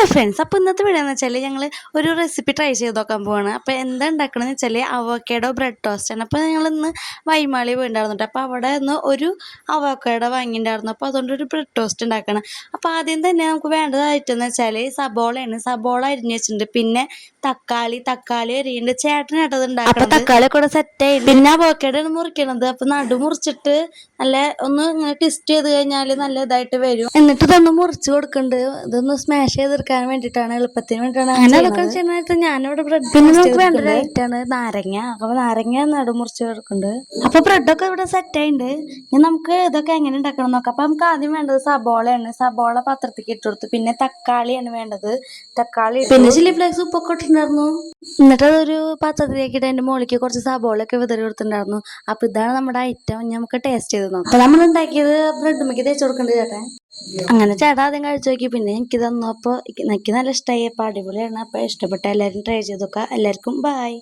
Hello friends, അപ്പോൾ ഇന്നത്തെ video എന്ന് വെച്ചാൽ ഞങ്ങൾ ഒരു റെസിപ്പി ട്രൈ ചെയ്ത് നോക്കാൻ പോവാണ്. അപ്പോൾ എന്താ ഉണ്ടാക്കണമെന്ന് വെച്ചാൽ അവോക്കാഡോ ബ്രെഡ് ടോസ്റ്റാണ്. അപ്പോൾ ഞങ്ങളിന്ന് വൈമാളി പോയിട്ടുണ്ടായിരുന്നു കേട്ടോ. അപ്പോൾ അവിടെ നിന്ന് ഒരു അവോക്കാഡോ വാങ്ങിയിട്ടുണ്ടായിരുന്നു. അപ്പോൾ അതുകൊണ്ടൊരു ബ്രെഡ് ടോസ്റ്റ് ഉണ്ടാക്കണം. അപ്പോൾ ആദ്യം തന്നെ നമുക്ക് വേണ്ടതായിട്ടെന്ന് വെച്ചാൽ സബോളയാണ്. സബോള അരിഞ്ഞ് വെച്ചിട്ടുണ്ട്. പിന്നെ തക്കാളി അരിയുണ്ട്. ചേട്ടനായിട്ടത് ഉണ്ടാക്കണം. അപ്പോൾ തക്കാളി കൂടെ സെറ്റായി. പിന്നെ അവോക്കാഡോ ആണ് മുറിക്കണത്. അപ്പോൾ നടു മുറിച്ചിട്ട് നല്ല ഒന്ന് ഇങ്ങനെ ട്വിസ്റ്റ് ചെയ്ത് കഴിഞ്ഞാൽ നല്ല ഇതായിട്ട് വരും. എന്നിട്ട് ഇതൊന്ന് മുറിച്ച് കൊടുക്കുന്നുണ്ട്. ഇതൊന്ന് സ്മാഷ് ചെയ്തെടുക്കാൻ വേണ്ടിയിട്ടാണ്, എളുപ്പത്തിന് വേണ്ടിയിട്ടാണ്. അങ്ങനെ അതൊക്കെ ചെയ്യുന്നതായിട്ട് ഞാനിവിടെ ബ്രെഡ്. പിന്നെ നമുക്ക് വേണ്ട ഒരു ഐറ്റാണ് നാരങ്ങ. അപ്പോൾ നാരങ്ങ നടുമുറിച്ച് കൊടുക്കുന്നുണ്ട്. അപ്പോൾ ബ്രെഡൊക്കെ ഇവിടെ സെറ്റായിട്ടുണ്ട്. ഇനി നമുക്ക് ഇതൊക്കെ എങ്ങനെ ഉണ്ടാക്കണം നോക്കാം. അപ്പോൾ നമുക്ക് ആദ്യം വേണ്ടത് സബോളയാണ്. സബോള പാത്രത്തിലേക്ക് ഇട്ട് കൊടുത്തു. പിന്നെ തക്കാളിയാണ് വേണ്ടത്. തക്കാളി, പിന്നെ ചില്ലി ഫ്ലേക്സ്, ഉപ്പൊക്കെ ഇട്ടിട്ടുണ്ടായിരുന്നു. എന്നിട്ട് അതൊരു പാത്രത്തിലേക്ക് ഇട്ട് അതിൻ്റെ മുകളിലേക്ക് കുറച്ച് സബോളയൊക്കെ വിതറി കൊടുത്തിട്ടുണ്ടായിരുന്നു. അപ്പോൾ ഇതാണ് നമ്മുടെ ഐറ്റം. നമുക്ക് ടേസ്റ്റ് ചെയ്ത് നോക്കാം. അപ്പോൾ നമ്മൾ ഉണ്ടാക്കിയത് ബ്രെഡ് മിക്ക് തേച്ച് കൊടുക്കേണ്ടത് ചേട്ടൻ. അങ്ങനെ ചേട്ടാ ആദ്യം കഴിച്ചു നോക്കി. പിന്നെ എനിക്ക് തന്നു. അപ്പോൾ എനിക്ക് നല്ല ഇഷ്ടമായി. അപ്പോൾ അടിപൊളിയാണ്. അപ്പോൾ ഇഷ്ടപ്പെട്ട എല്ലാവരും ട്രൈ ചെയ്ത് നോക്കുക. എല്ലാവർക്കും ബൈ.